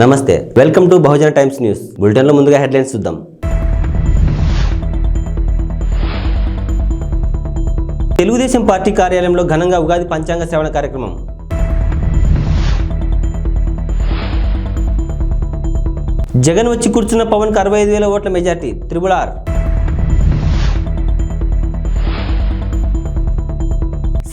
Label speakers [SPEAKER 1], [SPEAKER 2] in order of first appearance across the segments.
[SPEAKER 1] నమస్తే, welcome to Bahujan times news. బులెటిన్లో ముందుగా హెడ్లైన్స్ చూద్దాం. తెలుగుదేశం పార్టీ కార్యాలయంలో ఘనంగా ఉగాది పంచాంగ శ్రవణ కార్యక్రమం. జగన్ వచ్చి కూర్చున్న పవన్కు 65,000 ఓట్ల మెజార్టీ, RRR.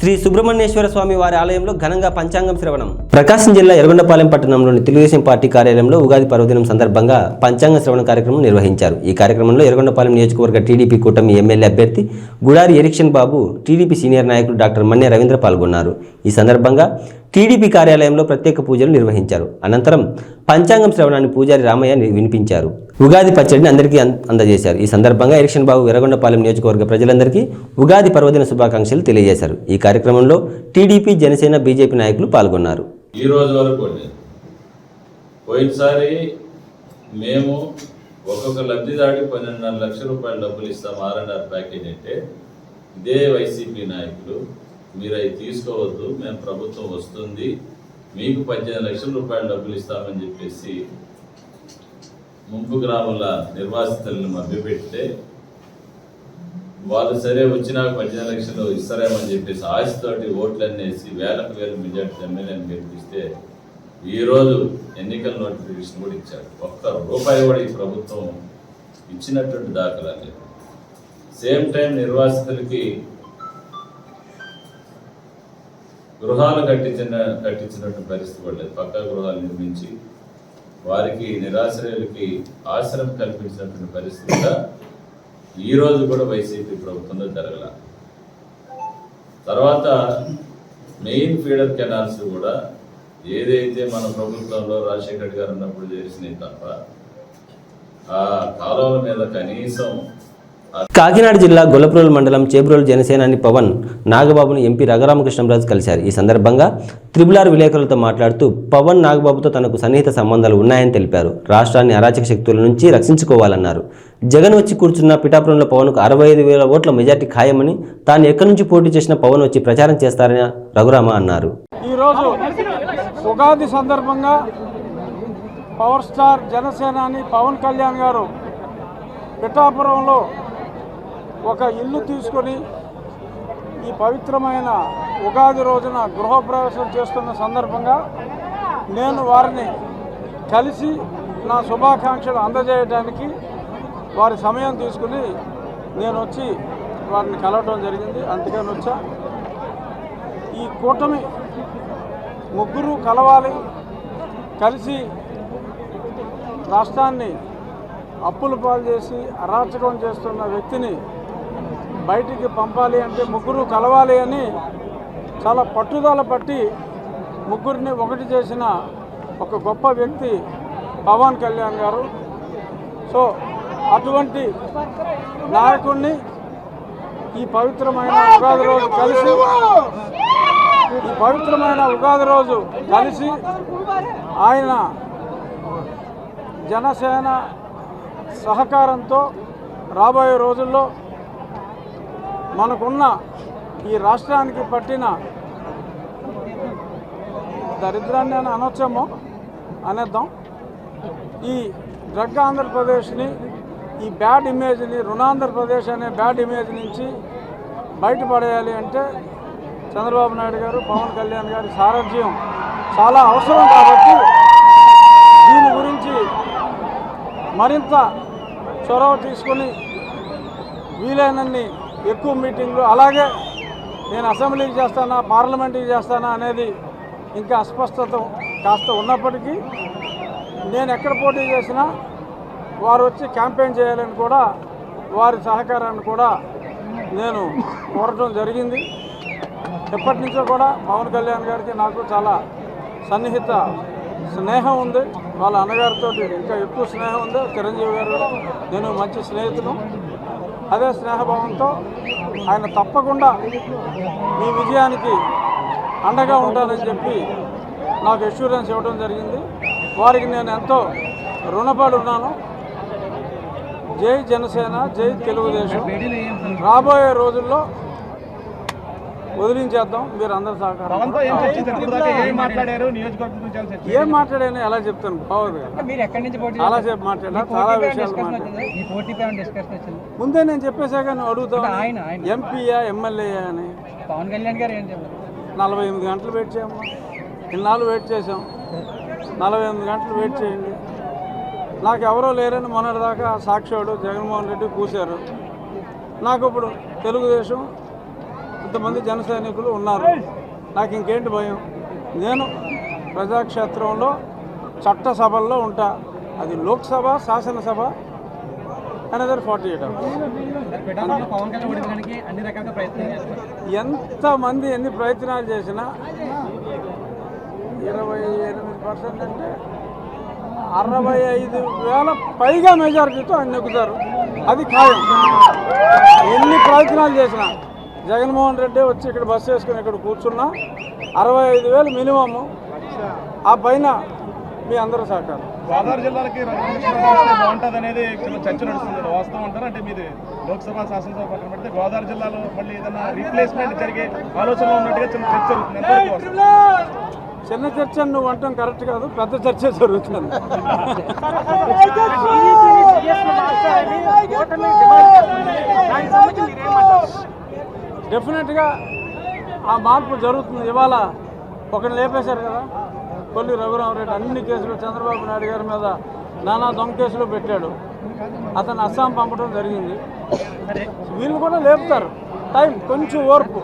[SPEAKER 1] శ్రీ సుబ్రహ్మణ్యేశ్వర స్వామి వారి ఆలయంలో ఘనంగా పంచాంగం శ్రవణం. ప్రకాశం జిల్లా ఎర్రగొండపాలెం పట్టణంలోని తెలుగుదేశం పార్టీ కార్యాలయంలో ఉగాది పర్వదినం సందర్భంగా పంచాంగ శ్రవణ కార్యక్రమం నిర్వహించారు. ఈ కార్యక్రమంలో ఎర్రగొండపాలెం నియోజకవర్గ టీడీపీ కూటమి ఎమ్మెల్యే అభ్యర్థి గుడారి ఎరిక్షన్ బాబు, టీడీపీ సీనియర్ నాయకుడు డాక్టర్ మన్నె రవీంద్ర పాల్గొన్నారు. ఈ సందర్భంగా టీడీపీ కార్యాలయంలో ప్రత్యేక పూజలు నిర్వహించారు. అనంతరం పంచాంగం శ్రవణాన్ని పూజారి రామయ్య వినిపించారు. ఉగాది పచ్చడిని అందరికీ అందజేశారు. ఈ సందర్భంగా ఎరిక్షన్ బాబు ఎర్రగొండపాలెం నియోజకవర్గ ప్రజలందరికీ ఉగాది పర్వదిన శుభాకాంక్షలు తెలియజేశారు. ఈ కార్యక్రమంలో టీడీపీ, జనసేన, బీజేపీ నాయకులు పాల్గొన్నారు.
[SPEAKER 2] ఈ రోజు వరకు పోయినసారి మేము ఒక్కొక్క లబ్ధిదారికి 12.5 లక్షల రూపాయల డబ్బులు ఇస్తాం R&R ప్యాకేజ్ అంటే, ఇదే వైసీపీ నాయకులు మీరు అవి తీసుకోవద్దు, మేము ప్రభుత్వం వస్తుంది మీకు 18 లక్షల రూపాయల డబ్బులు ఇస్తామని చెప్పేసి ముంపు గ్రామాల నిర్వాసితులను మభ్యపెడితే, వాళ్ళు సరే వచ్చినాక 18 లక్షలు ఇస్తారేమని చెప్పేసి ఆశతోటి ఓట్లన్నీ వేసి వేలకు వేల మెజార్టీ ఎమ్మెల్యేని గెలిపిస్తే ఈరోజు ఎన్నికల నోటిఫికేషన్ కూడా ఇచ్చారు. ఒక్క రూపాయి కూడా ఈ ప్రభుత్వం ఇచ్చినటువంటి దాఖలా లేదు. సేమ్ టైం నిర్వాసితులకి గృహాలు కట్టించినటువంటి పరిస్థితి కూడా లేదు. పక్కా గృహాలు నిర్మించి వారికి నిరాశ్రయులకి ఆశ్రయం కల్పించినటువంటి పరిస్థితి కూడా ఈ రోజు కూడా వైసీపీ ప్రభుత్వంలో జరగల. తర్వాత మెయిన్ ఫీడర్ కెనాల్స్ కూడా ఏదైతే మన ప్రభుత్వంలో రాజశేఖర రెడ్డి గారు ఉన్నప్పుడు చేసినాయి తప్ప ఆ కాలువల మీద కనీసం.
[SPEAKER 1] కాకినాడ జిల్లా గొల్లప్రోలు మండలం చేబ్రోలు జనసేనాని పవన్ నాగబాబును ఎంపీ రఘురామకృష్ణంరాజు కలిశారు. ఈ సందర్భంగా RRR విలేకరులతో మాట్లాడుతూ పవన్ నాగబాబుతో తనకు సన్నిహిత సంబంధాలు ఉన్నాయని తెలిపారు. రాష్ట్రాన్ని అరాచక శక్తుల నుంచి రక్షించుకోవాలన్నారు. జగన్ వచ్చి కూర్చున్న పిఠాపురంలో పవన్కు 65,000 ఓట్ల మెజార్టీ ఖాయమని, తాను ఎక్కడి నుంచి పోటీ చేసిన పవన్ వచ్చి ప్రచారం చేస్తారని రఘురామ అన్నారు.
[SPEAKER 3] ఈరోజు ఉగాది సందర్భంగా పవర్ స్టార్ జనసేనాని పవన్ కళ్యాణ్ గారు పిఠాపురంలో ఒక ఇల్లు తీసుకొని ఈ పవిత్రమైన ఉగాది రోజున గృహప్రవేశం చేస్తున్న సందర్భంగా నేను వారిని కలిసి నా శుభాకాంక్షలు అందజేయడానికి వారి సమయం తీసుకుని నేను వచ్చి వారిని కలవడం జరిగింది. అందుకని వచ్చా. ఈ కూటమి ముగ్గురు కలవాలి, కలిసి రాష్ట్రాన్ని అప్పులు పాలు చేసి అరాచకం చేస్తున్న వ్యక్తిని బయటికి పంపాలి అంటే ముగ్గురు కలవాలి అని చాలా పట్టుదల పట్టి ముగ్గురిని ఒకటి చేసిన ఒక గొప్ప వ్యక్తి పవన్ కళ్యాణ్ గారు. సో అటువంటి నాయకుడిని ఈ పవిత్రమైన ఉగాది రోజు కలిసి ఆయన జనసేన సహకారంతో రాబోయే రోజుల్లో మనకున్న ఈ రాష్ట్రానికి పట్టిన దరిద్రాన్ని అని అనొచ్చేమో అనేద్దాం, ఈ డ్రగ్ ఆంధ్రప్రదేశ్ని, ఈ బ్యాడ్ ఇమేజ్ని, రుణాంధ్రప్రదేశ్ అనే బ్యాడ్ ఇమేజ్ నుంచి బయటపడేయాలి అంటే చంద్రబాబు నాయుడు గారు, పవన్ కళ్యాణ్ గారి సారథ్యం చాలా అవసరం. కాబట్టి దీని గురించి మరింత చొరవ తీసుకొని వీలైనన్ని ఎక్కువ మీటింగ్లు, అలాగే నేను అసెంబ్లీకి చేస్తానా పార్లమెంట్కి చేస్తానా అనేది ఇంకా అస్పష్టత కాస్త ఉన్నప్పటికీ నేను ఎక్కడ పోటీ చేసినా వారు వచ్చి క్యాంపెయిన్ చేయాలని కూడా వారి సహకారాన్ని కూడా నేను కోరటం జరిగింది. ఎప్పటి నుంచో కూడా పవన్ కళ్యాణ్ గారికి నాకు చాలా సన్నిహిత స్నేహం ఉంది. వాళ్ళ అన్నగారితో ఇంకా ఎక్కువ స్నేహం ఉంది. చిరంజీవి గారు నేను మంచి స్నేహితులు. అదే స్నేహభావంతో ఆయన తప్పకుండా మీ విజయానికి అండగా ఉంటారని చెప్పి నాకు అష్యూరెన్స్ ఇవ్వడం జరిగింది. వారికి నేను ఎంతో రుణపడి ఉన్నాను. జై జనసేన, జై తెలుగుదేశం. రాబోయే రోజుల్లో వదిలించేద్దాం. మీరు అందరూ సహకారం. ఏం మాట్లాడాను ఎలా చెప్తాను, బాగోదు. చాలాసేపు మాట్లాడా, చాలా విషయాలు మాట్లాడా. ముందే నేను చెప్పేశాక నువ్వు అడుగుతావు ఎంపీయా ఎమ్మెల్యేయా అని.
[SPEAKER 4] పవన్ కళ్యాణ్ గారు ఏం చెప్పారు?
[SPEAKER 3] 48 గంటలు వెయిట్ చేయమ్మా. ఇన్నాళ్ళు వెయిట్ చేసాం. 48 గంటలు వెయిట్ చేయండి. నాకు ఎవరో లేరని మొన్నటిదాకా సాక్షివాడు జగన్మోహన్ రెడ్డి కూశారు. నాకు ఇప్పుడు తెలుగుదేశం ఇంతమంది జన సైనికులు ఉన్నారు. నాకు ఇంకేంటి భయం? నేను ప్రజాక్షేత్రంలో చట్టసభల్లో ఉంటా. అది లోక్సభ, శాసనసభ, అనదర్ 48 hours. ఎంతమంది ఎన్ని ప్రయత్నాలు చేసినా 28% అంటే 65,000 పైగా మెజారిటీతో ఆయన నెగ్గుతారు. అది ఖాయం. ఎన్ని ప్రయత్నాలు చేసినా జగన్మోహన్ రెడ్డి వచ్చి ఇక్కడ బస్సు వేసుకుని ఇక్కడ కూర్చున్నా 65,000 మినిమమ్. ఆ పైన మీ అందరూ సహకారం.
[SPEAKER 5] గోదావరి జిల్లాలకి బాగుంటుంది అనేది చర్చ నడుస్తుంది. వాస్తవం అంటారు అంటే మీరు లోక్సభ శాసనసభ పక్కన పెడితే గోదావరి జిల్లాలో మళ్ళీ ఏదైనా రీప్లేస్మెంట్ జరిగే ఆలోచనలో ఉన్నట్టుగా చిన్న చర్చ జరుగుతుంది.
[SPEAKER 3] చిన్న చర్చ నువ్వు అంటాం కరెక్ట్ కాదు, పెద్ద చర్చ జరుగుతుంది. డెఫినెట్గా ఆ మార్పు జరుగుతుంది. ఇవాళ ఒకరిని లేపేశారు కదా, కొల్లి రఘురామరెడ్డి. అన్ని కేసులు చంద్రబాబు నాయుడు గారి మీద నానా దొంగ కేసులు పెట్టాడు. అతను అస్సాం పంపడం జరిగింది. వీళ్ళు కూడా లేపుతారు. టైం, కొంచెం ఓర్పు.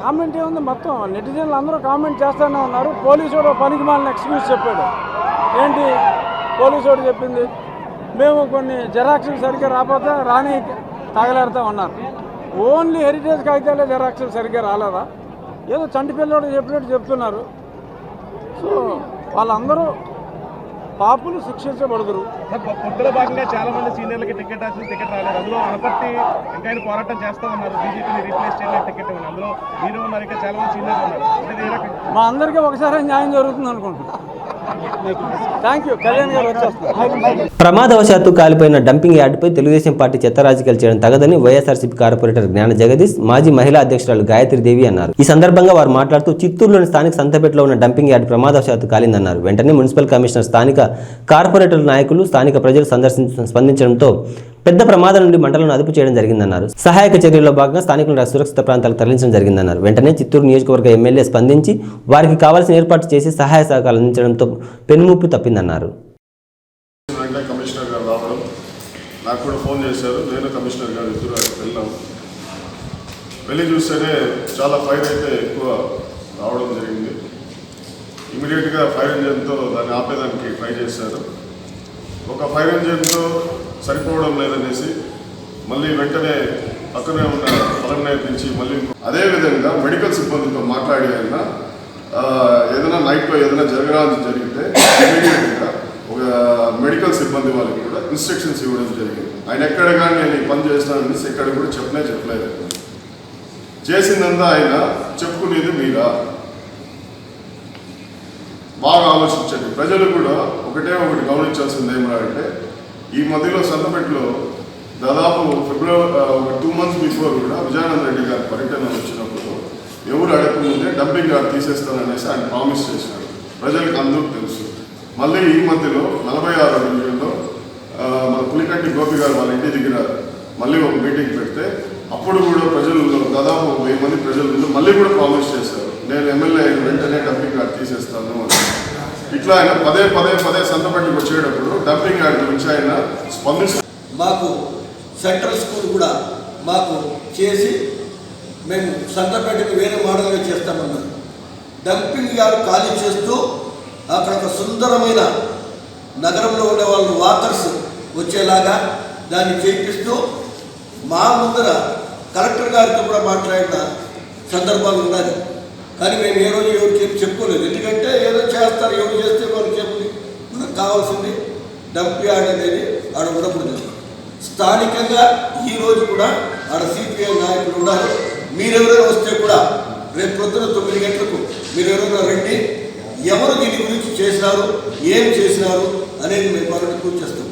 [SPEAKER 3] కామెంట్ ఏముంది, మొత్తం నెటిజన్లు అందరూ కామెంట్ చేస్తూనే ఉన్నారు. పోలీసుడు పనికి మాలిన ఎక్స్క్యూజ్ చెప్పాడు. ఏంటి పోలీసుడు చెప్పింది? మేము కొన్ని జెరాక్స్లు సరిగ్గా రాకపోతే రాని తగలేరుతా ఉన్నారు. ఓన్లీ హెరిటేజ్ కాగితాలే జెరాక్స్లు సరిగ్గా రాలేదా? ఏదో చంటి పిల్లడు చెప్పినట్టు చెప్తున్నారు. సో వాళ్ళందరూ పాపులు శిక్షించబడుదురు.
[SPEAKER 5] పొత్తులో భాగంగా చాలా మంది సీనియర్లకి టికెట్ రాలేదు. అందులో అనపర్తి ఇంకా ఆయన చేస్తా ఉన్నారు. బీజేపీని రీప్లేస్ చేయడానికి టికెట్ ఉంది. అందులో మీరు ఉన్నారు, ఇంకా చాలా మంది సీనియర్లు ఉన్నారు.
[SPEAKER 3] మా అందరికీ ఒకసారి న్యాయం జరుగుతుంది అనుకుంటున్నాను. Thank you. కళ్యాణ్ గారు వచ్చేస్తారు.
[SPEAKER 1] ప్రమాదవశాత్తు కాలిపోయిన డంపింగ్ యార్డుపై తెలుగుదేశం పార్టీ చెత్త రాజకీయాలు చేయడం తగదని వైఎస్ఆర్సీపీ కార్పొరేటర్ జ్ఞాన జగదీష్, మాజీ మహిళా అధ్యక్షురాలు గాయత్రీదేవి అన్నారు. ఈ సందర్భంగా వారు మాట్లాడుతూ చిత్తూరులోని స్థానిక సంతపేటలో ఉన్న డంపింగ్ యార్డు ప్రమాదవశాత్తు కాలిందన్నారు. వెంటనే మున్సిపల్ కమిషనర్, స్థానిక కార్పొరేటర్ నాయకులు, స్థానిక ప్రజలు స్పందించడంతో పెద్ద ప్రమాదం నుండి మంటలను అదుపు చేయడం జరిగిందన్నారు. సహాయక చర్యల్లో భాగంగా స్థానికులను సురక్షిత ప్రాంతాలకు తరలించడం జరిగిందన్నారు. వెంటనే చిత్తూరు నియోజకవర్గ ఎమ్మెల్యే స్పందించి వారికి కావాల్సిన ఏర్పాటు చేసి సహాయ సహకారాలు అందించడంతో పెనుముప్పు తప్పిందన్నారు.
[SPEAKER 6] కమిషనర్ గారు రావడం, నాకు కూడా ఫోన్ చేశారు. నేను కమిషనర్ గారు ఇద్దరు వెళ్ళాం. వెళ్ళి చూస్తేనే చాలా ఫైర్ అయితే ఎక్కువ రావడం జరిగింది. ఇమీడియట్గా ఫైర్ ఇంజన్తో దాన్ని ఆపేదానికి ట్రై చేశారు. ఒక ఫైర్ ఇంజన్తో సరిపోవడం లేదనేసి మళ్ళీ వెంటనే పక్కనే ఉన్న పలమనేరు నుంచి మళ్ళీ అదేవిధంగా మెడికల్ సిబ్బందితో మాట్లాడి ఆయన ఏదైనా నైట్లో ఏదైనా జరిగితే ఇమీడియట్గా ఒక మెడికల్ సిబ్బంది వాళ్ళకి కూడా ఇన్స్ట్రక్షన్స్ ఇవ్వడం జరిగింది. ఆయన ఎక్కడ కానీ నేను ఈ పని చేస్తాననేసి ఎక్కడ కూడా చెప్పలేదు. చేసిందంతా ఆయన చెప్పుకునేది మీరా? బాగా ఆలోచించండి. ప్రజలు కూడా ఒకటి గమనించాల్సింది ఏమంటే, ఈ మధ్యలో సంతపేటలో దాదాపు ఫిబ్రవరి ఒక 2 months బిఫోర్ కూడా విజయానంద రెడ్డి గారి పర్యటన వచ్చినప్పుడు ఎవరు అడగకముందే డంపింగ్ యార్డ్ తీసేస్తాననేసి ఆయన ప్రామిస్ చేశారు. ప్రజలకు అందరికీ తెలుసు. మళ్ళీ ఈ మధ్యలో 46వ డివిజన్లో మన పులికంటి గోపి గారు వాళ్ళ ఇంటి దగ్గర మళ్ళీ ఒక మీటింగ్ పెడితే అప్పుడు కూడా ప్రజల్లో దాదాపు 1000 మంది ప్రజలు మళ్ళీ కూడా ప్రామిస్ చేశారు, నేను ఎమ్మెల్యే అయిన వెంటనే డంపింగ్ యార్డ్ తీసేస్తాను అని. ఇట్లా ఆయన పదే సంతపేటకు వచ్చేటప్పుడు డంపింగ్ యార్డ్ గురించి ఆయన స్పందిస్తారు.
[SPEAKER 7] మాకు సెంట్రల్ స్కూల్ కూడా మాకు చేసి మేము సంతపేటకు వేరే మోడల్గా చేస్తామన్నారు. డంపింగ్ యార్డ్ ఖాళీ చేస్తూ అక్కడ ఒక సుందరమైన నగరంలో ఉండే వాళ్ళు వాకర్స్ వచ్చేలాగా దాన్ని చేపిస్తూ మా ముందర కలెక్టర్ గారితో కూడా మాట్లాడిన సందర్భాలు ఉన్నాయి. కానీ మేము ఏ రోజు ఎవరికి చెప్పుకోలేదు. ఎందుకంటే ఏదో చేస్తారు, ఎవరు చేస్తే వాళ్ళు చెప్పి మనకు కావాల్సింది డంప్ యార్డ్ అనేది ఆడ ఉండకూడదు. స్థానికంగా ఈరోజు కూడా ఆడ సిపిఐ నాయకులు ఉన్నారు. మీరెవరైనా వస్తే కూడా రేపు పొద్దున 9 గంటలకు మీరు ఎవరైనా రండి. ఎవరు దీని గురించి చేసినారు, ఏం చేసినారు అనేది మేము వాళ్ళని పూర్తి చేస్తాం.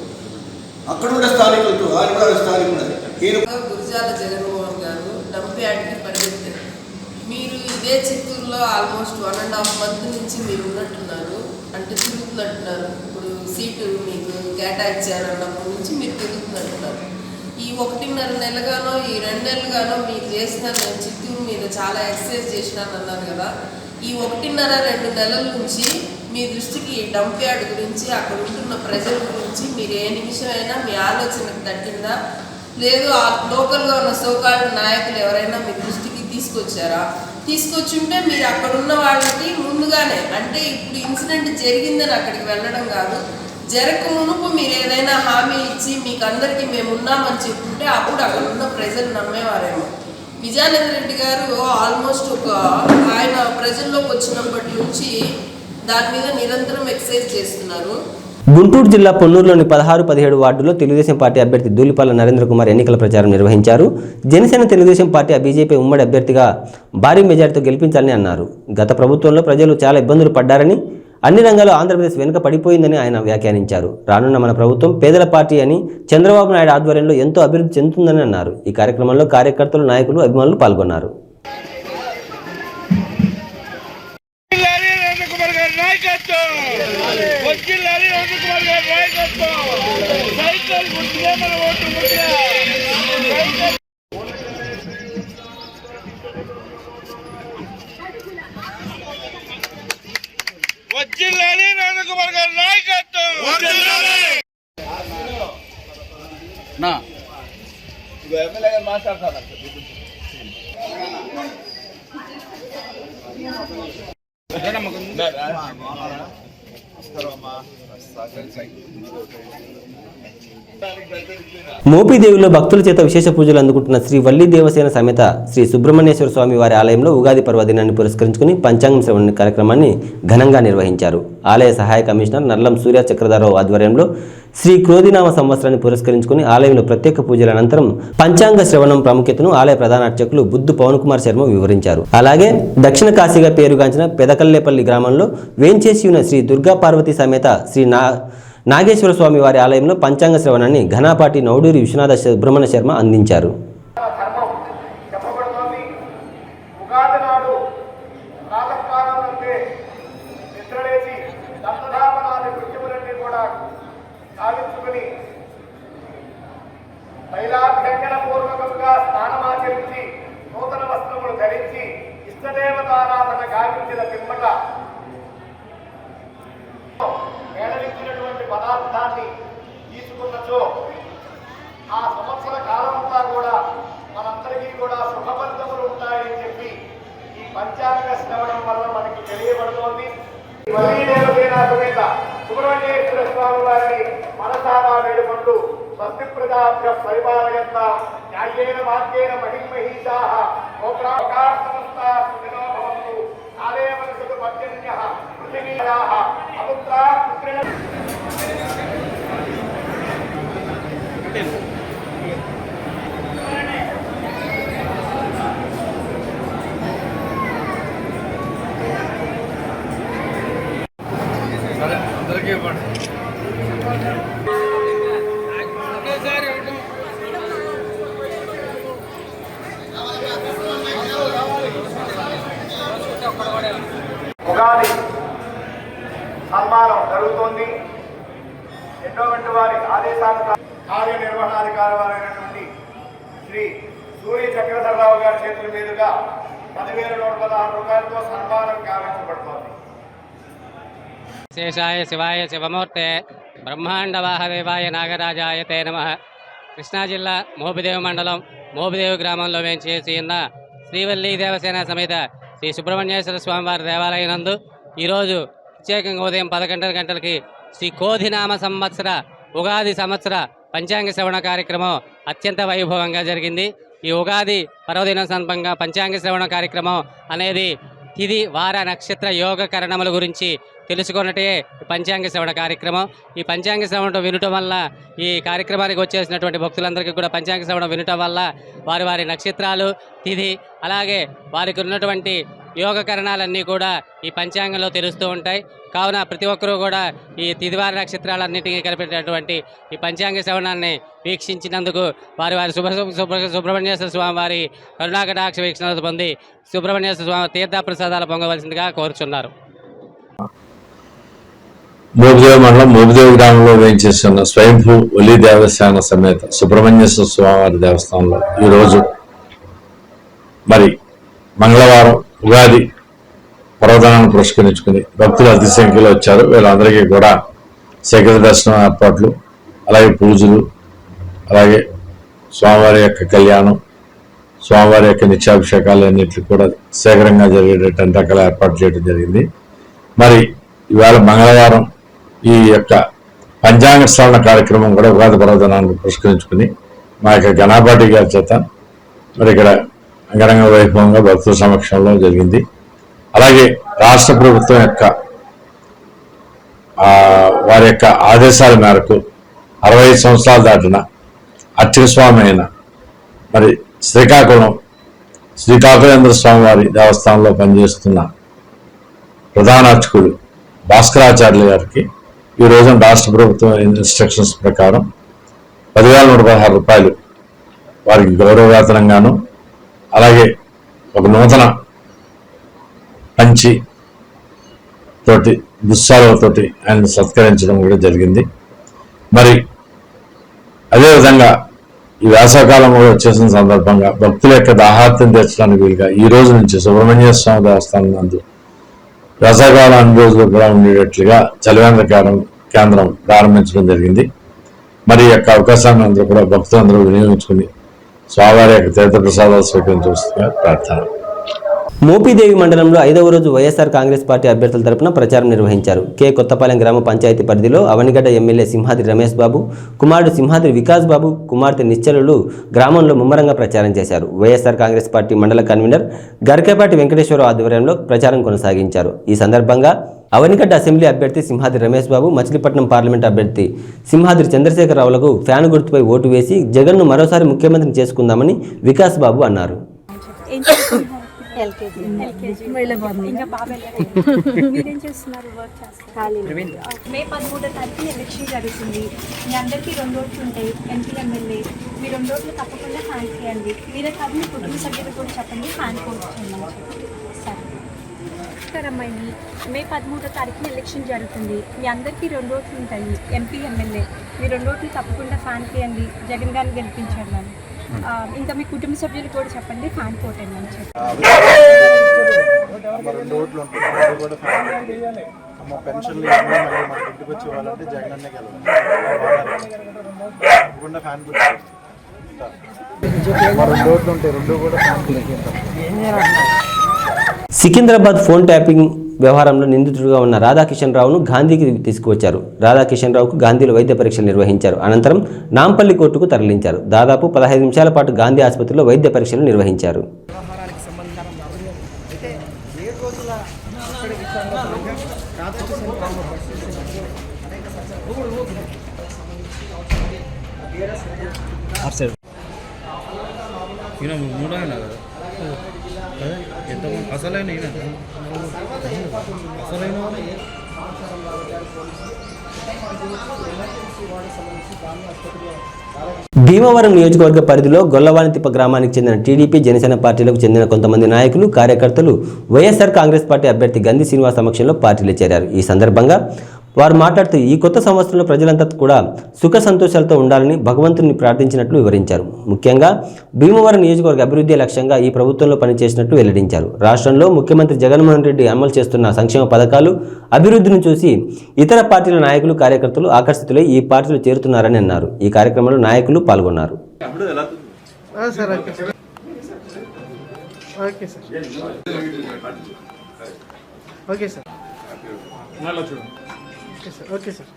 [SPEAKER 7] అక్కడ ఉండే స్థానికులతో, ఆయన కూడా స్థానికుడు, ఈయన
[SPEAKER 8] గురజాల జగన్మోహన్ గారు డంప్ యార్డ్కి పరిగెత్తారు. మీరు ఇదే చిత్తూరులో ఆల్మోస్ట్ 1.5 month నుంచి మీరు ఉన్నట్టున్నారు, అంటే తిరుగుతున్నట్టున్నారు. ఇప్పుడు సీటు మీకు కేటాయించారన్నప్పటి నుంచి మీరు తిరుగుతున్నట్టున్నారు. ఈ 1.5 నెలగానో ఈ 2 నెలలుగానో మీరు చేసిన, నేను చిత్తూరు మీద చాలా ఎక్సర్సైజ్ చేసినాను అన్నారు కదా, ఈ 1.5-2 నెలల నుంచి మీ దృష్టికి డంప్ యార్డ్ గురించి, అక్కడ ఉంటున్న ప్రజల గురించి మీరు ఏ నిమిషమైనా మీ ఆలోచనకు తట్టిందా? లేదు ఆ లోకల్గా ఉన్న సోకాల్డ్ నాయకులు ఎవరైనా మీ దృష్టికి తీసుకొచ్చారా? తీసుకొచ్చుంటే మీరు అక్కడ ఉన్న వాళ్ళకి ముందుగానే, అంటే ఇప్పుడు ఇన్సిడెంట్ జరిగిందని అక్కడికి వెళ్ళడం కాదు, జరగక మునుపు మీరు ఏదైనా హామీ ఇచ్చి మీకు అందరికీ మేము ఉన్నామని చెప్పుంటే అప్పుడు అక్కడ ఉన్న ప్రజలు నమ్మేవారేమో. విజయానంద రెడ్డి గారు ఆల్మోస్ట్ ఆయన ప్రజల్లోకి వచ్చినప్పటి నుంచి దాని మీద నిరంతరం ఎక్సర్సైజ్ చేస్తున్నారు.
[SPEAKER 1] గుంటూరు జిల్లా పొన్నూరులోని 16-17 వార్డుల్లో తెలుగుదేశం పార్టీ అభ్యర్థి ధూళిపాల నరేంద్ర కుమార్ ఎన్నికల ప్రచారం నిర్వహించారు. జనసేన తెలుగుదేశం పార్టీ బీజేపీ ఉమ్మడి అభ్యర్థిగా భారీ మెజార్టీతో గెలిపించాలని అన్నారు. గత ప్రభుత్వంలో ప్రజలు చాలా ఇబ్బందులు పడ్డారని, అన్ని రంగాల్లో ఆంధ్రప్రదేశ్ వెనుక పడిపోయిందని ఆయన వ్యాఖ్యానించారు. రానున్న మన ప్రభుత్వం పేదల పార్టీ అని, చంద్రబాబు నాయుడు ఆధ్వర్యంలో ఎంతో అభివృద్ధి చెందుతుందని అన్నారు. ఈ కార్యక్రమంలో కార్యకర్తలు, నాయకులు, అభిమానులు పాల్గొన్నారు. మోపిదేవిలో భక్తుల చేత విశేష పూజలు అందుకుంటున్న శ్రీ వల్లి దేవసేన సమేత శ్రీ సుబ్రహ్మణ్యేశ్వర స్వామి వారి ఆలయంలో ఉగాది పర్వదినాన్ని పురస్కరించుకుని పంచాంగం శ్రవణ కార్యక్రమాన్ని ఘనంగా నిర్వహించారు. ఆలయ సహాయ కమిషనర్ నల్లం సూర్య చక్రధరరావు ఆధ్వర్యంలో శ్రీ క్రోధినామ సంవత్సరాన్ని పురస్కరించుకుని ఆలయంలో ప్రత్యేక పూజల అనంతరం పంచాంగ శ్రవణం ప్రాముఖ్యతను ఆలయ ప్రధాన అర్చకులు బుద్ధు పవన్ కుమార్ శర్మ వివరించారు. అలాగే దక్షిణ కాశీగా పేరుగాంచిన పెదకల్లేపల్లి గ్రామంలో వేంచేసి ఉన్న శ్రీ దుర్గా పార్వతి సమేత శ్రీ నాగేశ్వర స్వామి వారి ఆలయంలో పంచాంగ శ్రవణాన్ని ఘనాపాటి నౌడూరి విశ్వనాథ సుబ్రహ్మణ్య శర్మ అందించారు.
[SPEAKER 5] పూర్వకంగా స్నానమాచరించి నూతన వస్త్రములు ధరించి ఇష్టదేవతారాధన గావించిన పిమ్మట మేళవించినటువంటి పదార్థాన్ని తీసుకున్నచో ఆ సంవత్సర కాలమంతా కూడా మనందరికీ కూడా శుభఫలితములు ఉంటాయని చెప్పి ఈ పంచాంగ శ్రవణం వల్ల మనకి తెలియబడుతోంది. సమేత సుబ్రహ్మణ్యేశ్వర స్వామి వారిని మనసారా వేడుకుంటూ స్వస్తి ప్రజాభ్య పరిపాలయంతా న్యాయేన మార్గేణ మహిమహీషాః లోకార్థమస్తాః సుఖినో భవంతు కాలే మనసు పర్జన్యః పృథివీయాః అపుత్రా పుత్రిణ అందరికీ ఇవ్వండి. ఉగాది సన్మానం జరుగుతోంది. ఎన్నోవంటి వారి ఆదేశాల కార్యనిర్వహణాధికారి శ్రీ సూర్య చక్రధరరావు గారి చేతుల మీదుగా 10,116 రూపాయలతో సన్మానం గావించబడుతోంది.
[SPEAKER 4] శేషాయ శివాయ శివమూర్తే బ్రహ్మాండవాహదేవాయ నాగరాజాయ తే నమః. కృష్ణా జిల్లా మోపిదేవి మండలం మోపిదేవి గ్రామంలో వేంచేసి ఉన్న శ్రీవల్లి దేవసేన సమేత శ్రీ సుబ్రహ్మణ్యేశ్వర స్వామివారి దేవాలయం నందు ఈరోజు ప్రత్యేకంగా ఉదయం 11 గంటలకి శ్రీ కోధినామ సంవత్సర ఉగాది సంవత్సర పంచాంగ శ్రవణ కార్యక్రమం అత్యంత వైభవంగా జరిగింది. ఈ ఉగాది పర్వదినం సందర్భంగా పంచాంగ శ్రవణ కార్యక్రమం అనేది తిథి వార నక్షత్ర యోగ కరణముల గురించి తెలుసుకున్నట్టే పంచాంగ శ్రవణ కార్యక్రమం. ఈ పంచాంగ శ్రవణం వినటం వల్ల, ఈ కార్యక్రమానికి వచ్చేసినటువంటి భక్తులందరికీ కూడా పంచాంగ శ్రవణం వినటం వల్ల వారి వారి నక్షత్రాలు, తిథి, అలాగే వారికి ఉన్నటువంటి యోగకరణాలన్నీ కూడా ఈ పంచాంగంలో తెలుస్తూ ఉంటాయి. కావున ప్రతి ఒక్కరూ కూడా ఈ తిదివార నక్షత్రాలన్నింటినీ కలిపేటటువంటి ఈ పంచాంగ శ్రవణాన్ని వీక్షించినందుకు వారి సుబ్రహ్మణ్యేశ్వర స్వామి వారి కరుణాకటాక్ష వీక్షణలు పొంది సుబ్రహ్మణ్యేశ్వర స్వామి తీర్థప్రసాదాలు పొందవలసిందిగా కోరుచున్నారు.
[SPEAKER 9] మోపిదేవి మండలం మోపిదేవి గ్రామంలో వేయించేస్తున్న స్వయంభూ ఒలి దేవస్థాన సమేత సుబ్రహ్మణ్యేశ్వర స్వామివారి దేవస్థానంలో ఈరోజు మరి మంగళవారం ఉగాది పర్వదినాన్ని పురస్కరించుకుని భక్తులు అతి సంఖ్యలో వచ్చారు. వీళ్ళందరికీ కూడా శేఖర దర్శనం ఏర్పాట్లు, అలాగే పూజలు, అలాగే స్వామివారి యొక్క కళ్యాణం, స్వామివారి యొక్క నిత్యాభిషేకాలు అన్నింటికి కూడా శేఖరంగా జరిగేటటువంటి రకాల ఏర్పాటు చేయడం జరిగింది. మరి ఇవాళ మంగళవారం ఈ యొక్క పంచాంగ శ్రవణ కార్యక్రమం కూడా ఉగాది పర్వదినాన్ని పురస్కరించుకుని మా యొక్క గణపాటి గారి చేత మరి ఇక్కడ అంగరంగ వైభవంగా భక్తుల సమక్షంలో జరిగింది. అలాగే రాష్ట్ర ప్రభుత్వం యొక్క వారి యొక్క ఆదేశాల మేరకు 65 సంవత్సరాలు దాటిన అర్చక స్వామి అయిన మరి శ్రీకాకుళేంద్ర స్వామి వారి దేవస్థానంలో పనిచేస్తున్న ప్రధాన అర్చకుడు భాస్కరాచార్యులు గారికి ఈ రోజున రాష్ట్ర ప్రభుత్వం ఇన్స్ట్రక్షన్స్ ప్రకారం 10,116 రూపాయలు వారికి గౌరవవేతనంగాను, అలాగే ఒక నూతన పంచి తోటి దుస్సాలతోటి ఆయన సత్కరించడం కూడా జరిగింది. మరి అదేవిధంగా ఈ వేసవకాలం కూడా వచ్చేసిన సందర్భంగా భక్తుల యొక్క దాహార్తం తీర్చడానికి వీలుగా ఈ రోజు నుంచి సుబ్రహ్మణ్య స్వామి దేవస్థానం నందు వేసవకాలం అన్ని రోజులు కూడా ఉండేటట్లుగా చలివేంద్ర కేంద్రం ప్రారంభించడం జరిగింది. మరి ఈ యొక్క అవకాశాన్ని అందరూ కూడా భక్తులందరూ వినియోగించుకుని స్వామివారి యొక్క తీర్థప్రసాదాలు స్వీకరించవలసిందిగా ప్రార్థన.
[SPEAKER 1] మోపిదేవి మండలంలో 5వ రోజు వైఎస్ఆర్ కాంగ్రెస్ పార్టీ అభ్యర్థుల తరపున ప్రచారం నిర్వహించారు. కె కొత్తపాలెం గ్రామ పంచాయతీ పరిధిలో అవనిగడ్డ ఎమ్మెల్యే సింహాద్రి రమేష్ బాబు, కుమారుడు సింహాద్రి వికాస్ బాబు, కుమార్తె నిశ్చలులు గ్రామంలో ముమ్మరంగా ప్రచారం చేశారు. వైఎస్ఆర్ కాంగ్రెస్ పార్టీ మండల కన్వీనర్ గరికేపాటి వెంకటేశ్వరరావు ఆధ్వర్యంలో ప్రచారం కొనసాగించారు. ఈ సందర్భంగా అవనిగడ్డ అసెంబ్లీ అభ్యర్థి సింహాద్రి రమేష్ బాబు, మచిలీపట్నం పార్లమెంట్ అభ్యర్థి సింహాద్రి చంద్రశేఖరరావులకు ఫ్యాన్ గుర్తుపై ఓటు వేసి జగన్ను మరోసారి ముఖ్యమంత్రిని చేసుకుందామని వికాస్ బాబు అన్నారు.
[SPEAKER 10] మీరేం చేస్తున్నారు? వర్క్ చేస్తారు. మే 13వ తారీఖున ఎలక్షన్ జరుగుతుంది. మీ అందరికీ 2 ఓట్లు ఉంటాయి. ఎంపీ ఎమ్మెల్యే మీ 2 ఓట్లు తప్పకుండా ఫ్యాన్ చేయండి. మీరే కాదు మీ కుటుంబ సభ్యులు కూడా చెప్పండి ఫ్యాన్ కోట్ చేయండి. సరే అమ్మాయి, మే 13వ తారీఖున ఎలక్షన్ జరుగుతుంది. మీ అందరికీ 2 ఓట్లు ఉంటాయి. ఎంపీ ఎమ్మెల్యే మీ 2 ఓట్లు తప్పకుండా ఫ్యాన్ చేయండి. జగన్ గారిని గెలిపించండి. ఇంకా మీ కుటుంబ సభ్యులు కూడా చెప్పండి ఫ్యాన్ కోట్ అని చెప్పి.
[SPEAKER 5] పెన్షన్లు ఇంటికి వచ్చి వాళ్ళంటే జగన్ అన్నే గెలవాలి. ఫ్యాన్ 2 ఓట్లు ఉంటాయి. 2 కూడా ఫ్యాన్.
[SPEAKER 1] సికింద్రాబాద్ ఫోన్ ట్యాపింగ్ వ్యవహారంలో నిందితుడిగా ఉన్న రాధాకిషన్ రావును గాంధీకి తీసుకువచ్చారు. రాధాకిషన్ రావుకు గాంధీలో వైద్య పరీక్షలు నిర్వహించారు. అనంతరం నాంపల్లి కోర్టుకు తరలించారు. దాదాపు 15 నిమిషాల పాటు గాంధీ ఆసుపత్రిలో వైద్య పరీక్షలు నిర్వహించారు. భీమవరం నియోజకవర్గ పరిధిలో గొల్లవానితిప్ప గ్రామానికి చెందిన టీడీపీ, జనసేన పార్టీలకు చెందిన కొంతమంది నాయకులు, కార్యకర్తలు వైఎస్ఆర్ కాంగ్రెస్ పార్టీ అభ్యర్థి గంధి శ్రీనివాస్ సమక్షంలో పార్టీలో చేరారు. ఈ సందర్భంగా వారు మాట్లాడుతూ ఈ కొత్త సంవత్సరంలో ప్రజలంతా కూడా సుఖ సంతోషాలతో ఉండాలని భగవంతుని ప్రార్థించినట్లు వివరించారు. ముఖ్యంగా భీమవరం నియోజకవర్గ అభివృద్ధి లక్ష్యంగా ఈ ప్రభుత్వంలో పనిచేసినట్లు వెల్లడించారు. రాష్ట్రంలో ముఖ్యమంత్రి జగన్మోహన్ రెడ్డి అమలు చేస్తున్న సంక్షేమ పథకాలు, అభివృద్ధిని చూసి ఇతర పార్టీల నాయకులు, కార్యకర్తలు ఆకర్షితులై ఈ పార్టీలో చేరుతున్నారని అన్నారు. ఈ కార్యక్రమంలో నాయకులు పాల్గొన్నారు.
[SPEAKER 5] Okay sir. Okay sir.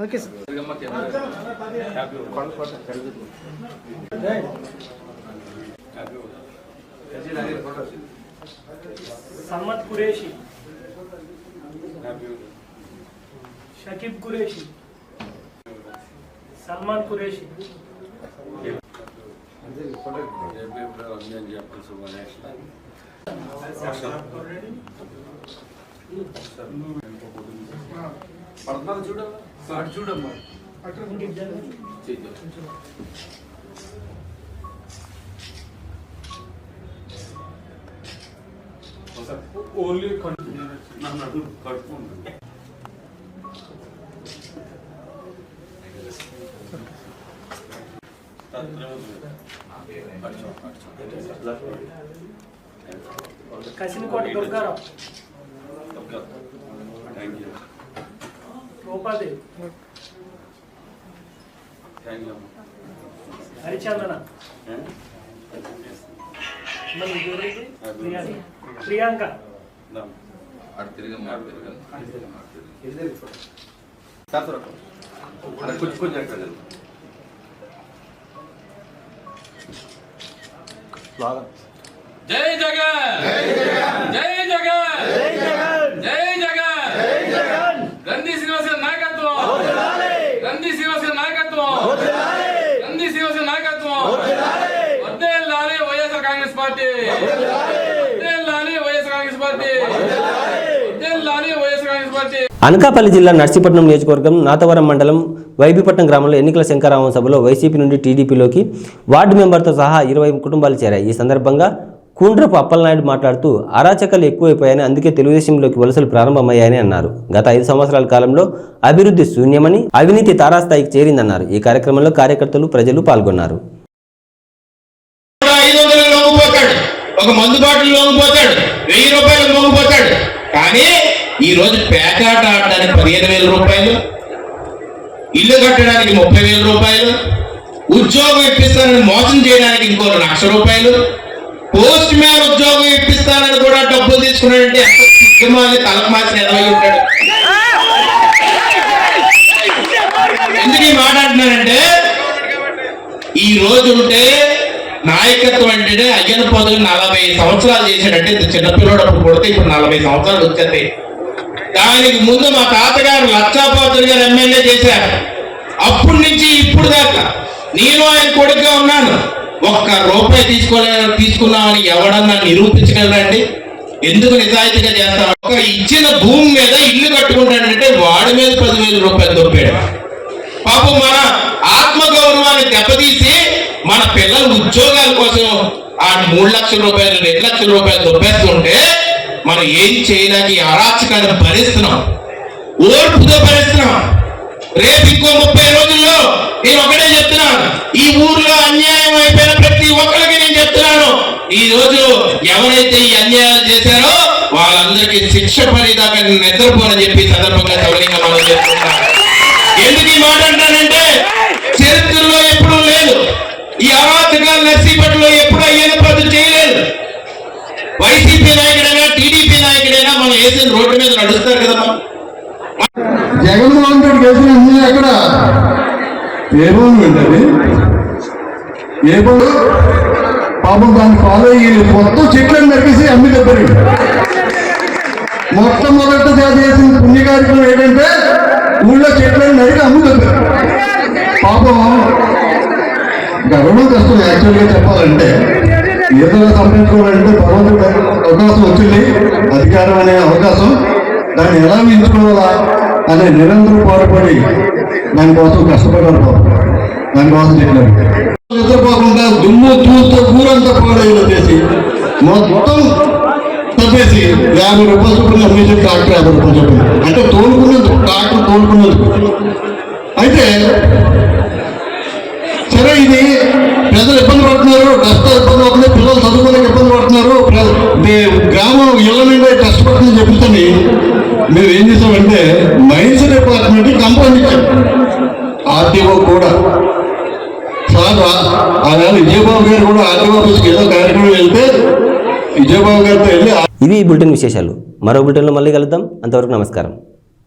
[SPEAKER 5] Okay sir.
[SPEAKER 11] Sammat Qureshi, Shakib Qureshi, Salman Qureshi,
[SPEAKER 5] చూడమ్మా ఓన్లీ కట్టుకుంటుంది.
[SPEAKER 11] కసినకోట దుర్గారావు, రూపాదేవి, హరిచందన, ప్రియాంక,
[SPEAKER 12] జై జగన్, జై జగన్, జై జగన్, గంధి శ్రీనివాస నాయకత్వం, గంధి శ్రీనివాస నాయకత్వం, గంధి శ్రీనివాస నాయకత్వం, వర్ధిల్లాలి వైఎస్ఆర్ కాంగ్రెస్ పార్టీ, వర్ధిల్లాలి వైఎస్ఆర్ కాంగ్రెస్ పార్టీ, వర్ధిల్లాలి వైఎస్ఆర్ కాంగ్రెస్ పార్టీ.
[SPEAKER 1] అనకాపల్లి జిల్లా నర్సీపట్నం నియోజకవర్గం నాతవరం మండలం వైబీపట్నం గ్రామంలో ఎన్నికల శంకరావం సభలో వైసీపీ నుండి టీడీపీలోకి వార్డు మెంబర్తో సహా 20 కుటుంబాలు చేరాయి. ఈ సందర్భంగా కూండ్రపు అప్పలనాయుడు మాట్లాడుతూ అరాచకాలు ఎక్కువైపోయాయని, అందుకే తెలుగుదేశంలోకి వలసలు ప్రారంభమయ్యాయని అన్నారు. గత 5 సంవత్సరాల కాలంలో అభివృద్ధి శూన్యమని, అవినీతి తారాస్థాయికి చేరిందన్నారు. ఈ కార్యక్రమంలో కార్యకర్తలు, ప్రజలు పాల్గొన్నారు.
[SPEAKER 13] ఒక మందు బాటిల్ లోంగిపోతాడు, 1000 రూపాయలు లోంగిపోతాడు. కానీ ఈ రోజు పేకాట ఆడడానికి 15,000 రూపాయలు, ఇల్లు కట్టడానికి 30,000 రూపాయలు, ఉద్యోగం ఇప్పిస్తానని మోసం చేయడానికి ఇంకో 1,00,000 రూపాయలు, పోస్ట్ మ్యాన్ ఉద్యోగం ఇప్పిస్తానని కూడా డబ్బులు తీసుకున్నాడంటే తలకు మార్చిన 20 ఉంటాడు. ఎందుకు ఈ మాట్లాడుతున్నానంటే, ఈ రోజు ఉంటే నాయకత్వం అంటే అయ్యన పదవులు 40 సంవత్సరాలు చేశాడంటే చిన్నపిల్లడు అప్పుడు కొడితే ఇప్పుడు 40 సంవత్సరాలు వచ్చేది. దానికి ముందు మా తాతగారు లక్షాపాత్రులు గారు ఎమ్మెల్యే చేశారు. అప్పటి నుంచి ఇప్పుడు దాకా నేను ఆయన కొడుకుగా ఉన్నాను. 1 రూపాయి తీసుకున్నామని ఎవడన్నా నిరూపించగలరండి? ఎందుకు నిజాయితీగా చేస్తాం? ఒక ఇచ్చిన భూమి మీద ఇల్లు కట్టుకుంటాడంటే వాడి మీద 10,000 రూపాయలు దొప్పాడు. పాపం మన ఆత్మగౌరవాన్ని దెబ్బతీసి మన పిల్లల ఉద్యోగాల కోసం ఆ 3,00,000 రూపాయలు 2,00,000 రూపాయలు దొబ్బేస్తుంటే మనం ఏం చేయలేక ఈ అరాచకాన్ని భరిస్తున్నాం, ఓర్పుతో భరిస్తున్నాం. రేపు ఇంకో 30 రోజుల్లో నేను ఒకటే చెప్తున్నాను, ఈ ఊర్లో అన్యాయం అయిపోయిన ప్రతి ఒక్కరికి నేను చెప్తున్నాను, ఈ రోజు ఎవరైతే ఈ అన్యాయాలు చేశారో వాళ్ళందరికీ శిక్ష పడేదాకా నిద్రపోనని చెప్పి సందర్భంగా సవరంగా మనం చెప్తున్నాం. ఎందుకు ఈ మాట అంటానంటే, చరిత్రలో ఎప్పుడూ లేదు, ఈ అరాచకాలు నర్సీపట్నంలో ఎప్పుడు అయ్యేది పద్ధతి చేయలేదు. వైసీపీ నాయకుడైనా టీడీపీ నాయకుడైనా మనం వేసిన రోడ్డు మీద నడుస్తారు కదమ్మా.
[SPEAKER 6] జగన్మోహన్ రెడ్డి వేసిన అన్ని ఎక్కడ ఏ భూమి ఉంటుంది? ఏ భూమి? పాపం దాన్ని ఫాలో అయ్యి మొత్తం చెట్లను నరికేసి అమ్మి దెబ్బరి. మొట్టమొదట చేసిన పుణ్యకార్యక్రమం ఏంటంటే ఊళ్ళో చెట్లను నరికి అమ్మి దెబ్బరి. పాపం గర్వం కష్టం. యాక్చువల్గా చెప్పాలంటే ఏదైనా సంపాదించుకోవాలంటే భగవంతుడు అవకాశం వచ్చింది, అధికారం అనే అవకాశం. దాన్ని ఎలా ఎంచుకోవాలా అనే నిరంతరం పాటుపడి దానికోసం కష్టపడారు. దానికోసం చెప్పారు. నిద్రపోకుండా దుమ్ము తూతో ఊరంతా పాడైన చేసి మొత్తం తప్పేసి 50 రూపాయలు చొప్పున అమ్మేసి ట్రాక్టర్ 50 రూపాయలు చొప్పున, అంటే తోలుకున్నందుకు, ట్రాక్టర్ తోలుకున్నందుకు. అయితే సరే, ఇది ప్రజలు ఇబ్బంది పడుతున్నారు, కష్టాలు ఇబ్బంది పడుతున్నాయి, పిల్లలు చదువుకోలేక ఇబ్బంది పడుతున్నారు, గ్రామం ఇళ్ల నుండి కష్టపడుతుందని చెప్తుంది. మేము ఏం చేసామంటే మైన్స్ డిపార్ట్మెంట్ కంప్లైంట్ ఇచ్చాం, ఆర్టీఓ కూడా. సార్ ఆవేళ విజయబాబు గారు కూడా ఆర్టీఓ ఆఫీస్కి ఏదో కార్యక్రమం వెళ్తే విజయబాబు గారితో వెళ్ళి.
[SPEAKER 1] ఇవి ఈ బులెటిన్ విశేషాలు. మరో బులెటిన్లో మళ్ళీ కలుద్దాం. అంతవరకు నమస్కారం.